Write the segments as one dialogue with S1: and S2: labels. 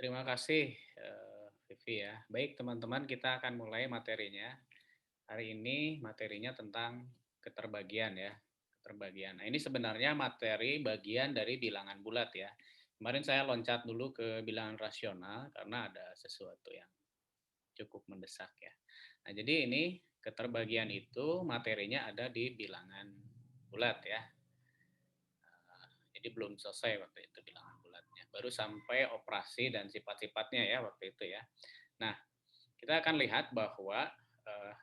S1: Terima kasih, Vivi ya. Baik teman-teman, kita akan mulai materinya. Hari ini materinya tentang keterbagian ya, keterbagian. Nah, ini sebenarnya materi bagian dari bilangan bulat ya. Kemarin saya loncat dulu ke bilangan rasional karena ada sesuatu yang cukup mendesak ya. Nah, jadi ini keterbagian itu materinya ada di bilangan bulat ya. Jadi belum selesai waktu itu bilangan bulatnya. Baru sampai operasi dan sifat-sifatnya ya waktu itu ya. Nah, kita akan lihat bahwa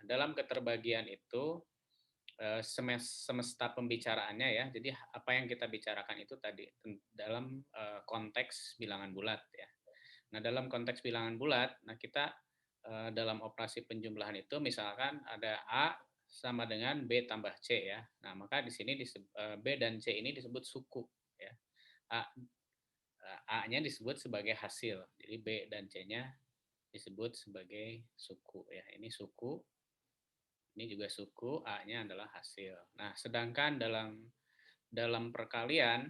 S1: dalam keterbagian itu semesta pembicaraannya ya. Jadi apa yang kita bicarakan itu tadi dalam konteks bilangan bulat ya. Nah, dalam konteks bilangan bulat, nah kita dalam operasi penjumlahan itu misalkan ada A sama dengan B tambah C ya. Nah, maka di sini B dan C ini disebut suku ya. A A-nya disebut sebagai hasil. Jadi B dan C-nya disebut sebagai suku ya. Ini suku, ini juga suku, A-nya adalah hasil. Nah, sedangkan dalam perkalian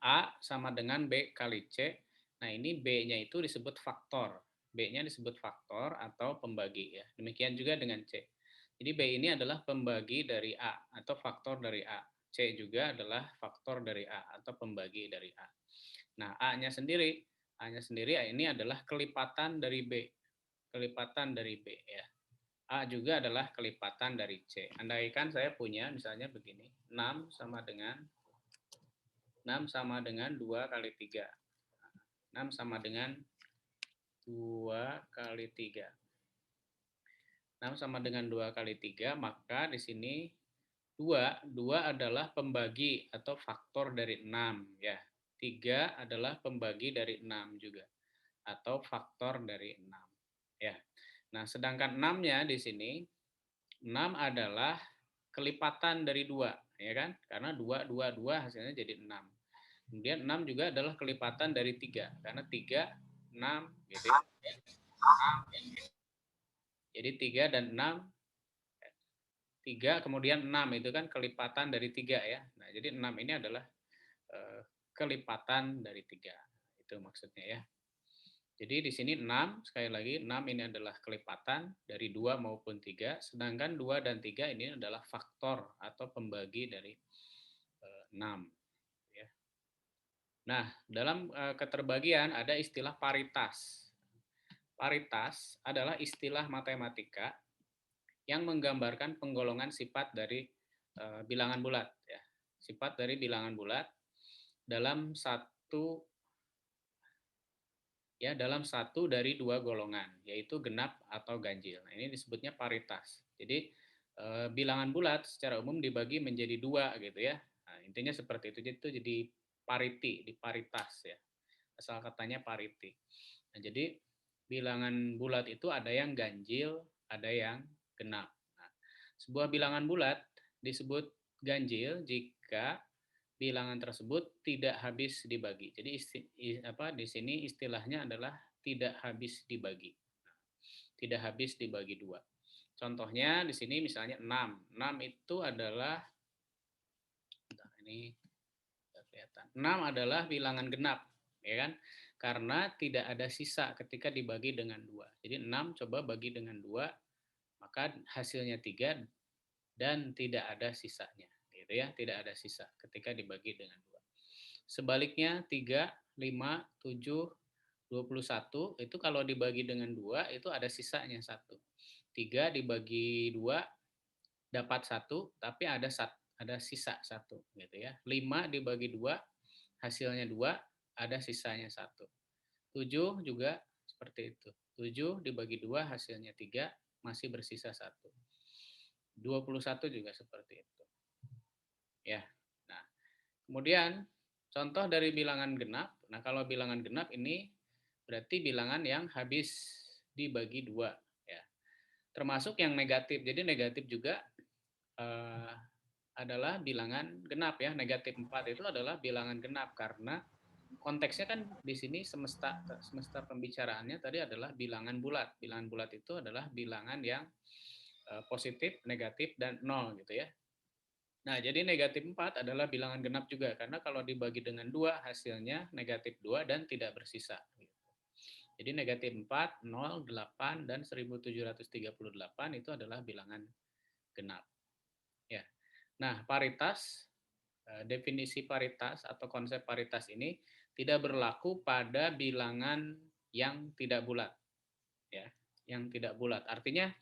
S1: A sama dengan B kali C. Nah, ini B-nya itu disebut faktor. B-nya disebut faktor atau pembagi ya. Demikian juga dengan C. Jadi B ini adalah pembagi dari A atau faktor dari A. C juga adalah faktor dari A atau pembagi dari A. Nah, A-nya sendiri ini adalah kelipatan dari B. Kelipatan dari B ya. A juga adalah kelipatan dari C. Andaikan saya punya misalnya begini, 6 sama dengan 2 kali 3. 6 sama dengan 2 kali 3. 6 sama dengan 2 kali 3, maka di sini 2 adalah pembagi atau faktor dari 6 ya. 3 adalah pembagi dari 6 juga atau faktor dari 6 ya. Nah, sedangkan 6-nya di sini 6 adalah kelipatan dari 2 ya kan? Karena 2 hasilnya jadi 6. Kemudian 6 juga adalah kelipatan dari 3 karena 3 6 gitu ya. Jadi 3 dan 6, 3 kemudian 6 itu kan kelipatan dari 3 ya. Nah, jadi 6 ini adalah kelipatan dari 3. Itu maksudnya ya. Jadi di sini 6, sekali lagi 6 ini adalah kelipatan dari 2 maupun 3, sedangkan 2 dan 3 ini adalah faktor atau pembagi dari 6 ya. Nah, dalam keterbagian ada istilah paritas. Paritas adalah istilah matematika yang menggambarkan penggolongan sifat dari bilangan bulat ya. Sifat dari bilangan bulat dalam satu dari dua golongan, yaitu genap atau ganjil. Nah, ini disebutnya paritas. Jadi bilangan bulat secara umum dibagi menjadi dua gitu ya. Nah, intinya seperti itu. Jadi pariti, di paritas ya. Asal katanya pariti. Nah, jadi bilangan bulat itu ada yang ganjil, ada yang genap. Nah, sebuah bilangan bulat disebut ganjil jika bilangan tersebut tidak habis dibagi. Jadi di sini istilahnya adalah tidak habis dibagi. Tidak habis dibagi dua. Contohnya di sini misalnya 6. 6 itu adalah ini kelihatan. 6 adalah bilangan genap, ya kan? Karena tidak ada sisa ketika dibagi dengan 2. Jadi 6 coba bagi dengan 2, maka hasilnya 3 dan tidak ada sisanya, gitu ya. Tidak ada sisa ketika dibagi dengan 2. Sebaliknya 3, 5, 7, 21 itu kalau dibagi dengan 2 itu ada sisanya 1. 3 dibagi 2 dapat 1 tapi ada sisa 1 gitu ya. 5 dibagi 2 hasilnya 2 ada sisanya 1. 7 juga seperti itu. 7 dibagi 2 hasilnya 3 masih bersisa 1. 21 juga seperti itu. Ya. Nah, kemudian contoh dari bilangan genap. Nah, kalau bilangan genap ini berarti bilangan yang habis dibagi 2 ya. Termasuk yang negatif. Jadi negatif juga adalah bilangan genap ya. Negatif 4 itu adalah bilangan genap karena konteksnya kan di sini semesta pembicaraannya tadi adalah bilangan bulat. Bilangan bulat itu adalah bilangan yang positif, negatif, dan nol gitu ya. Nah, jadi negatif 4 adalah bilangan genap juga, karena kalau dibagi dengan 2 hasilnya negatif 2 dan tidak bersisa. Jadi negatif 4, 0, 8, dan 1738 itu adalah bilangan genap. Ya. Nah, paritas, definisi paritas atau konsep paritas ini tidak berlaku pada bilangan yang tidak bulat. Ya, yang tidak bulat. Artinya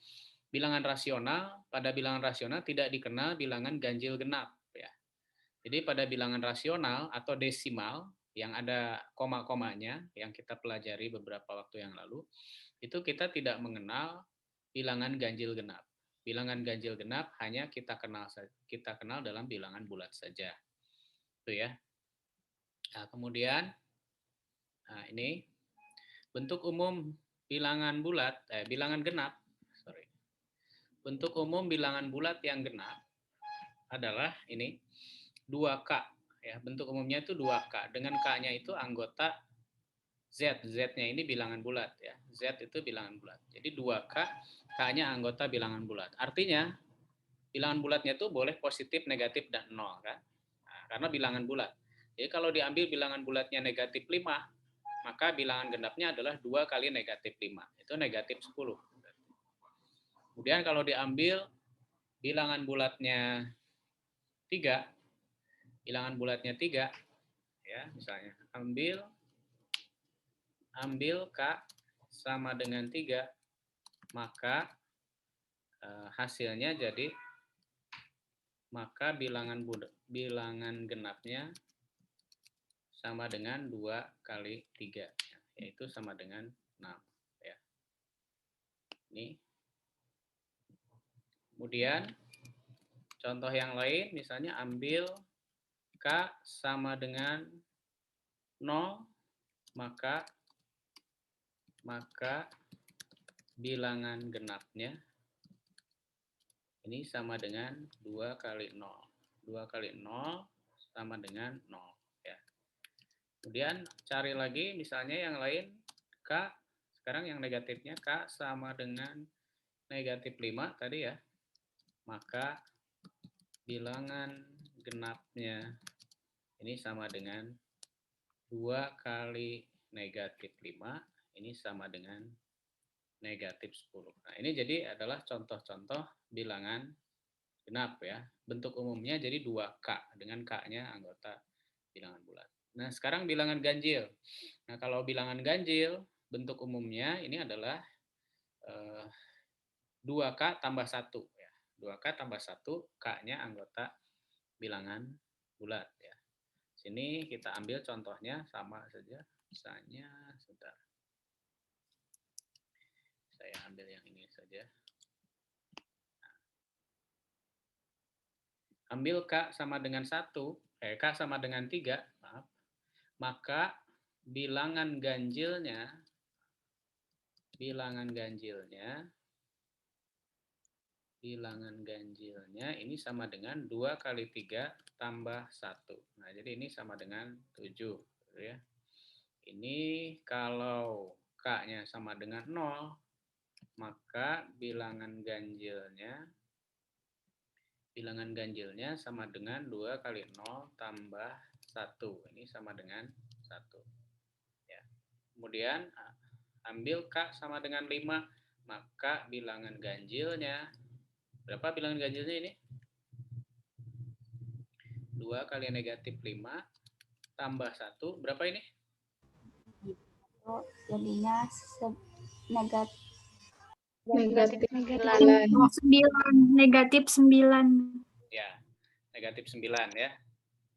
S1: bilangan rasional, pada bilangan rasional tidak dikenal bilangan ganjil genap. Ya. Jadi pada bilangan rasional atau desimal yang ada koma-komanya yang kita pelajari beberapa waktu yang lalu, itu kita tidak mengenal bilangan ganjil genap. Bilangan ganjil genap hanya kita kenal dalam bilangan bulat saja. Itu ya. Nah, kemudian ini bentuk umum bilangan bulat, bilangan genap, sorry. Bentuk umum bilangan bulat yang genap adalah ini 2K. Ya, bentuk umumnya itu 2K. Dengan K-nya itu anggota Z. Z-nya ini bilangan bulat. Ya. Z itu bilangan bulat. Jadi 2K, K-nya anggota bilangan bulat. Artinya, bilangan bulatnya itu boleh positif, negatif, dan 0. Kan? Nah, karena bilangan bulat. Jadi kalau diambil bilangan bulatnya negatif 5, maka bilangan genapnya adalah 2 kali negatif 5. Itu negatif 10. Kemudian kalau diambil bilangan bulatnya 3, bilangan bulatnya 3, ya, misalnya ambil K sama dengan 3, maka hasilnya jadi maka bilangan genapnya sama dengan 2 kali 3, yaitu sama dengan 6. Ya. Ini. Kemudian contoh yang lain, misalnya ambil K sama dengan 0, maka bilangan genapnya ini sama dengan 2 kali 0. 2 kali 0 sama dengan 0. Ya. Kemudian cari lagi misalnya yang lain, K, sekarang yang negatifnya K sama dengan negatif 5 tadi ya. Maka bilangan genapnya ini sama dengan 2 kali negatif 5, ini sama dengan negatif 10. Nah, ini jadi adalah contoh-contoh bilangan genap ya. Bentuk umumnya jadi 2K dengan K-nya anggota bilangan bulat. Nah, sekarang bilangan ganjil. Nah, kalau bilangan ganjil, bentuk umumnya ini adalah 2K tambah 1. Ya. 2K tambah 1, K-nya anggota bilangan bulat. Ya. Sini kita ambil contohnya sama saja. Misalnya, sebentar. Saya ambil yang ini saja. Ambil K sama dengan 1, K sama dengan 3, maaf. Maka bilangan ganjilnya ini sama dengan 2 kali 3 tambah 1. Nah, jadi ini sama dengan 7. Gitu ya. Ini kalau K-nya sama dengan 0, maka bilangan ganjilnya sama dengan 2 kali 0 tambah 1. Ini sama dengan 1. Ya. Kemudian ambil K sama dengan 5, maka bilangan ganjilnya, berapa bilangan ganjilnya ini? 2 kali negatif 5 tambah 1, berapa ini?
S2: Jadinya negatif
S3: 9.
S1: Ya, negatif 9 ya.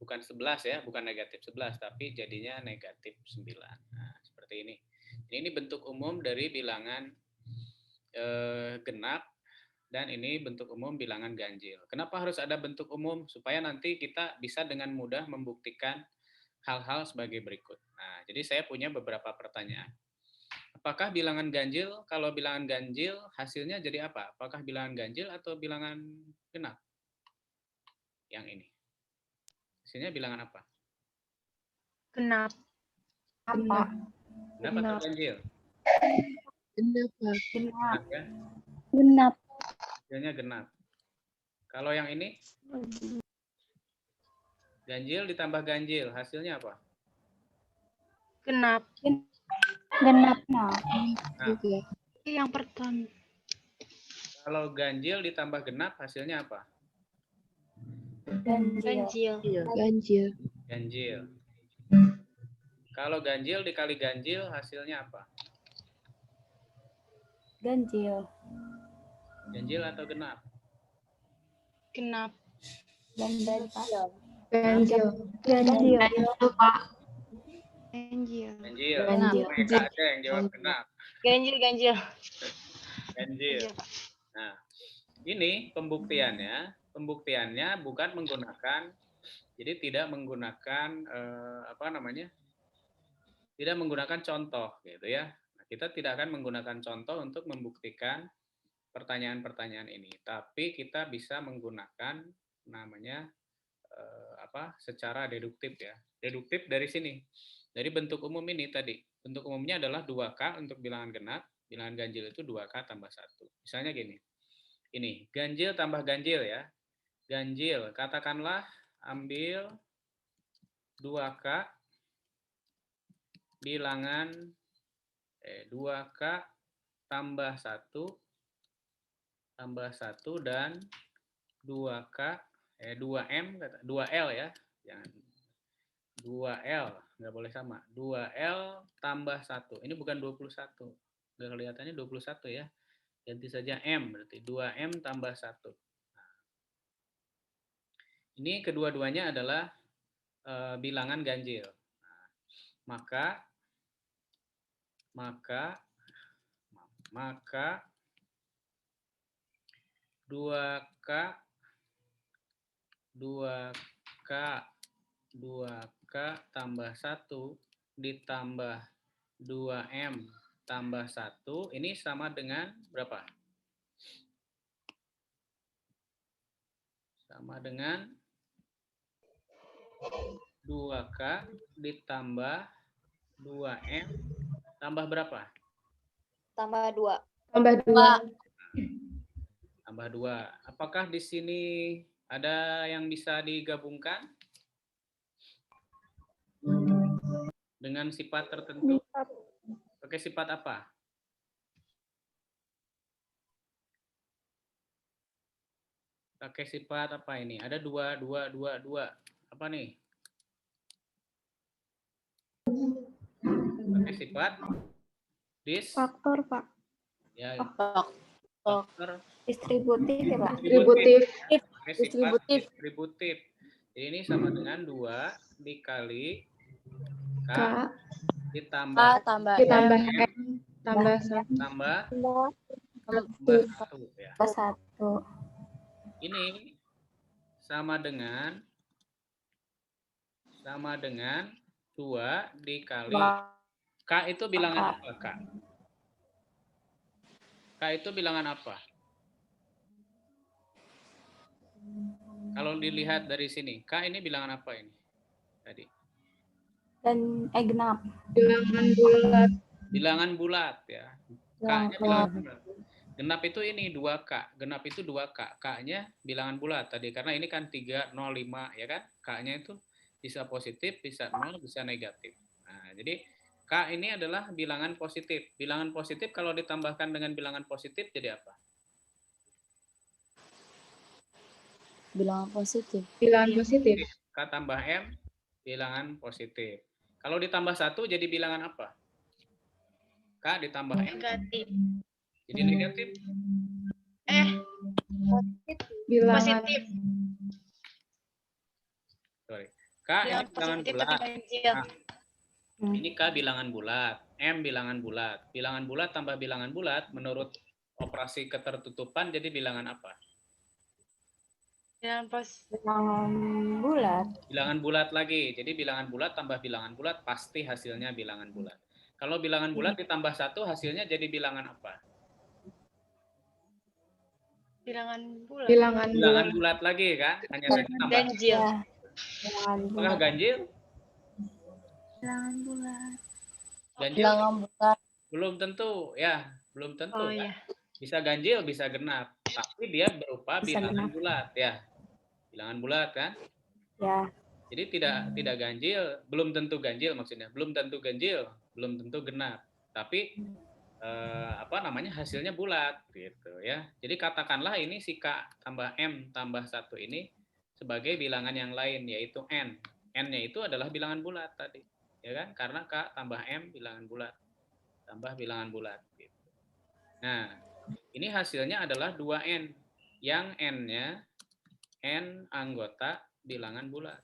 S1: Bukan 11 ya, bukan negatif 11, tapi jadinya negatif 9. Nah, seperti ini. Ini bentuk umum dari bilangan genap, dan ini bentuk umum bilangan ganjil. Kenapa harus ada bentuk umum? Supaya nanti kita bisa dengan mudah membuktikan hal-hal sebagai berikut. Nah, jadi saya punya beberapa pertanyaan. Apakah bilangan ganjil, kalau bilangan ganjil hasilnya jadi apa? Apakah bilangan ganjil atau bilangan genap? Yang ini. Hasilnya bilangan apa?
S3: Genap.
S2: apa?
S1: Genap atau ganjil? Genap ya?
S2: Genap.
S1: Hasilnya genap. Kalau yang ini? Ganjil ditambah ganjil, hasilnya apa?
S3: Genap.
S2: Genap. Nah,
S3: Yang pertama.
S1: Kalau ganjil ditambah genap hasilnya apa?
S2: ganjil.
S3: Ganjil.
S1: Ganjil. Kalau ganjil dikali ganjil hasilnya apa?
S2: Ganjil.
S1: Ganjil atau genap?
S3: Genap.
S2: Ganjil, Pak.
S3: Ganjil.
S2: Ganjil.
S3: Ganjil.
S1: Ganjil.
S2: Ganjil.
S1: Mereka aja yang jawab genap.
S3: Ganjil.
S1: Ganjil.
S3: Ganjil, Pak.
S1: Nah, ini pembuktiannya. Pembuktiannya bukan menggunakan, jadi tidak menggunakan tidak menggunakan contoh, gitu ya. Nah, kita tidak akan menggunakan contoh untuk membuktikan pertanyaan-pertanyaan ini, tapi kita bisa menggunakan namanya secara deduktif ya. Deduktif dari sini. Dari bentuk umum ini tadi. Bentuk umumnya adalah 2K untuk bilangan genap, bilangan ganjil itu 2K tambah 1. Misalnya gini. Ini, ganjil tambah ganjil ya. Ganjil, katakanlah ambil 2K bilangan 2K tambah 1 dan 2K 2M 2L ya. Jangan 2L, nggak boleh sama. 2L tambah 1. Ini bukan 21. Udah kelihatannya 21 ya. Ganti saja M, berarti 2M tambah 1. Ini kedua-duanya adalah bilangan ganjil. Maka 2K 2K tambah 1 ditambah 2M tambah 1 ini sama dengan berapa? Sama dengan 2K ditambah 2M tambah berapa?
S2: Tambah 2.
S3: Tambah 2.
S1: Tambah 2. Apakah di sini ada yang bisa digabungkan? Dengan sifat tertentu? Pakai sifat apa? Pakai sifat apa ini? Ada 2. Apa nih? Pakai sifat
S2: Faktor, Pak.
S1: ya,
S2: Faktor.
S1: faktor
S2: Distributif ya, Pak.
S1: pakai sifat distributif. Jadi ini sama dengan 2 dikali K ditambah M
S3: tambah 1.
S1: tambah 1 ya.
S2: 1.
S1: Ini sama dengan 2 dikali K itu bilangan apa, K? K itu bilangan apa? Kalau dilihat dari sini, K ini bilangan apa ini? Tadi.
S2: Dan genap.
S3: Bilangan bulat.
S1: Bilangan bulat ya. K-nya bilangan bulat. Genap itu ini 2K. Genap itu 2K. K-nya bilangan bulat tadi karena ini kan 3, 0, 5 ya kan? K-nya itu bisa positif, bisa 0, bisa negatif. Nah, jadi K ini adalah bilangan positif. Bilangan positif kalau ditambahkan dengan bilangan positif jadi apa?
S2: Bilangan positif.
S3: Bilangan positif.
S1: K tambah M, bilangan positif. Kalau ditambah 1 jadi bilangan apa? K ditambah M.
S3: Negatif.
S1: Jadi negatif.
S3: Bilangan
S4: Positif.
S1: Sorry. K ini bilangan bulat. Nah, ini K bilangan bulat, M bilangan bulat. Bilangan bulat tambah bilangan bulat menurut operasi ketertutupan jadi bilangan apa?
S2: Bilangan bulat.
S1: Bilangan bulat lagi. Jadi bilangan bulat tambah bilangan bulat pasti hasilnya bilangan bulat. Kalau bilangan bulat ditambah 1 hasilnya jadi bilangan apa? Bilangan bulat lagi kan? Hanya saja tambah.
S4: Ganjil.
S2: Ya. Bilangan
S1: Apakah
S2: bulat.
S1: ganjil?
S2: Bilangan bulat.
S1: Ganjil?
S2: Bilangan bulat.
S1: Belum tentu ya, belum tentu.
S4: Oh,
S1: kan?
S4: iya.
S1: Bisa ganjil, bisa genap. Tapi dia berupa
S2: Bisa
S1: bilangan
S2: genap.
S1: bulat ya. Bilangan bulat kan?
S2: Ya.
S1: Jadi tidak ganjil, belum tentu ganjil maksudnya. Belum tentu ganjil, belum tentu genap. tapi hasilnya bulat gitu ya. Jadi katakanlah ini si K tambah M tambah 1 ini sebagai bilangan yang lain yaitu N. N-nya itu adalah bilangan bulat tadi. Ya kan? Karena K tambah M bilangan bulat. Tambah bilangan bulat gitu. Nah, ini hasilnya adalah 2N yang N-nya N anggota bilangan bulat.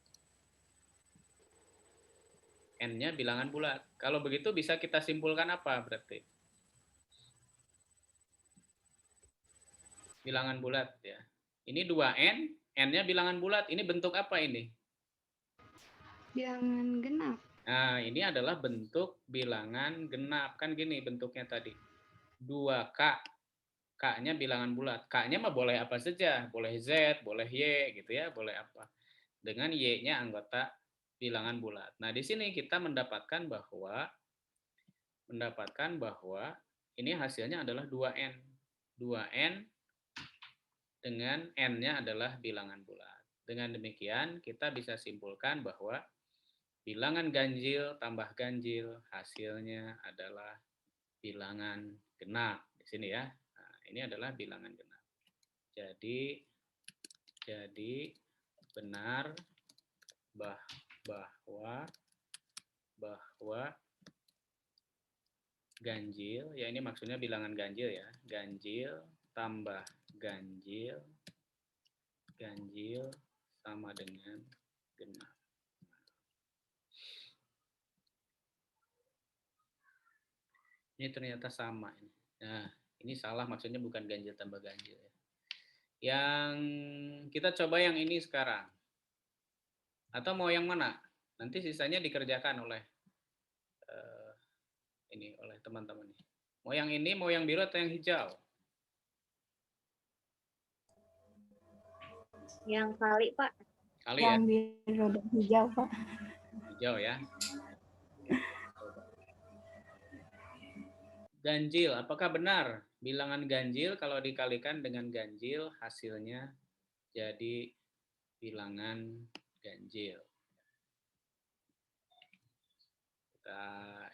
S1: N-nya bilangan bulat. Kalau begitu bisa kita simpulkan apa berarti? Bilangan bulat ya. Ini 2N, N-nya bilangan bulat. Ini bentuk apa ini?
S3: Bilangan genap.
S1: Nah, ini adalah bentuk bilangan genap. Kan gini bentuknya tadi. 2K. K-nya bilangan bulat. K-nya mah boleh apa saja. Boleh Z, boleh Y gitu ya. Boleh apa. Dengan Y-nya anggota bilangan bulat. Nah, di sini kita mendapatkan bahwa ini hasilnya adalah 2N. 2N dengan N-nya adalah bilangan bulat. Dengan demikian, kita bisa simpulkan bahwa bilangan ganjil tambah ganjil hasilnya adalah bilangan genap. Di sini ya. Nah, ini adalah bilangan genap. Jadi benar bahwa ganjil, ya ini maksudnya bilangan ganjil ya. Ganjil tambah ganjil sama dengan genap. Ini ternyata sama. Nah, ini salah maksudnya bukan ganjil tambah ganjil. Yang kita coba yang ini sekarang. Atau mau yang mana? Nanti sisanya dikerjakan oleh oleh teman-teman. Mau yang ini, mau yang biru atau yang hijau?
S4: Yang kali, Pak.
S1: Kali
S2: Yang
S1: ya?
S2: biru dan hijau, Pak.
S1: Hijau ya. Ganjil, apakah benar bilangan ganjil kalau dikalikan dengan ganjil hasilnya jadi bilangan ganjil?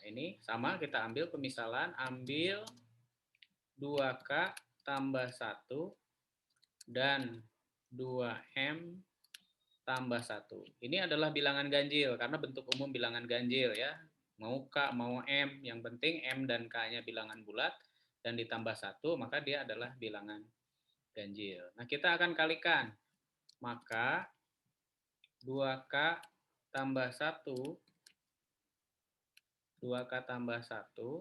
S1: Ini sama, kita ambil pemisalan, ambil 2K tambah 1 dan 2M tambah 1. Ini adalah bilangan ganjil, karena bentuk umum bilangan ganjil ya. Mau K, mau M, yang penting M dan K-nya bilangan bulat, dan ditambah 1, maka dia adalah bilangan ganjil. Nah, kita akan kalikan. Maka 2K tambah 1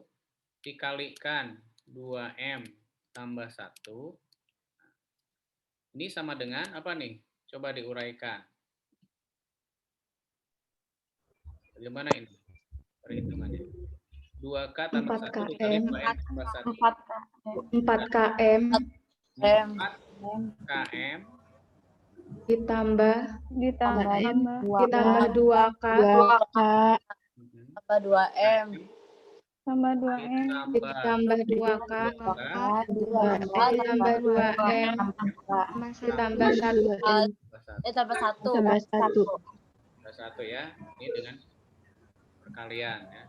S1: dikalikan 2M tambah 1. Ini sama dengan apa nih? Coba diuraikan. Bagaimana ini perhitungannya? 2K tambah 1 dikali 2M tambah 1.
S3: 4KM
S1: 4KM
S3: ditambah 2K
S2: 2K
S4: Apa 2M?
S2: tambah 2M
S3: ditambah 2K ditambah 2M ditambah 1
S4: Tambah 1.
S2: tambah 1.
S1: Tambah 1 ya. Ini dengan perkalian ya.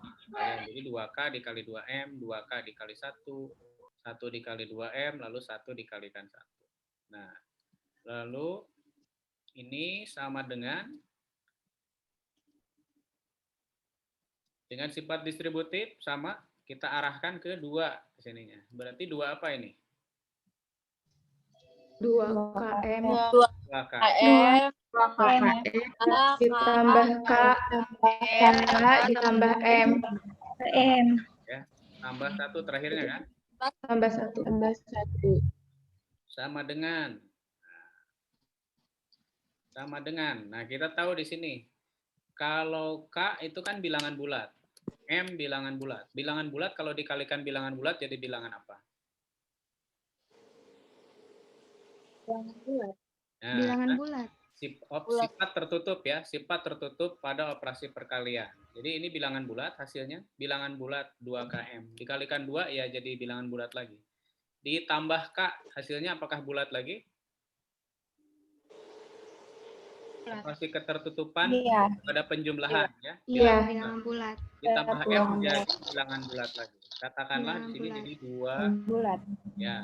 S1: Jadi 2K dikali 2M, 2K dikali 1, 1 dikali 2M, lalu 1 dikalikan 1. Nah, lalu ini sama dengan sifat distributif sama, kita arahkan ke 2 kesininya. Berarti 2 apa ini?
S3: 2KM
S1: 2KM
S3: ditambah K ditambah M
S1: ya. Tambah 1 terakhirnya kan?
S3: tambah 1
S1: Sama dengan. Nah, kita tahu di sini kalau K itu kan bilangan bulat, M bilangan bulat. Bilangan bulat kalau dikalikan bilangan bulat jadi bilangan apa?
S4: Bilangan bulat.
S1: Nah,
S3: bilangan bulat
S1: sifat tertutup ya, sifat tertutup pada operasi perkalian. Jadi ini bilangan bulat hasilnya, bilangan bulat 2KM. Dikalikan 2 ya jadi bilangan bulat lagi. Ditambah K hasilnya apakah bulat lagi? Operasi ketertutupan pada penjumlahan ya.
S3: iya bilangan bulat
S1: Ditambah M jadi bilangan bulat lagi. Katakanlah di sini
S3: Bilangan
S1: jadi 2
S2: Bulat.
S1: ya.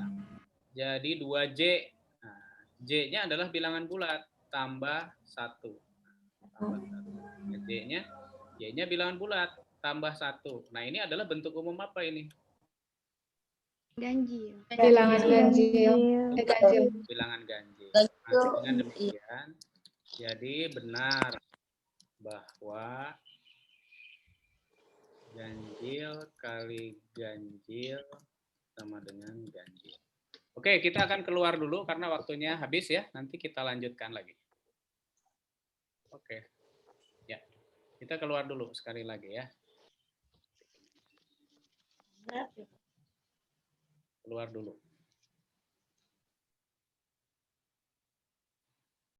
S1: Jadi 2J. Nah, J-nya adalah bilangan bulat tambah 1. Tambah 1. Nah, Y-nya bilangan bulat tambah 1. Nah, ini adalah bentuk umum apa ini?
S3: Ganjil.
S2: Ganjil.
S3: Bilangan ganjil. Ganjil.
S1: Bilangan ganjil. Nah, dengan demikian, jadi benar bahwa ganjil kali ganjil sama dengan ganjil. Oke, kita akan keluar dulu karena waktunya habis ya. Nanti kita lanjutkan lagi. Oke. Ya. Kita keluar dulu sekali lagi ya. Keluar dulu.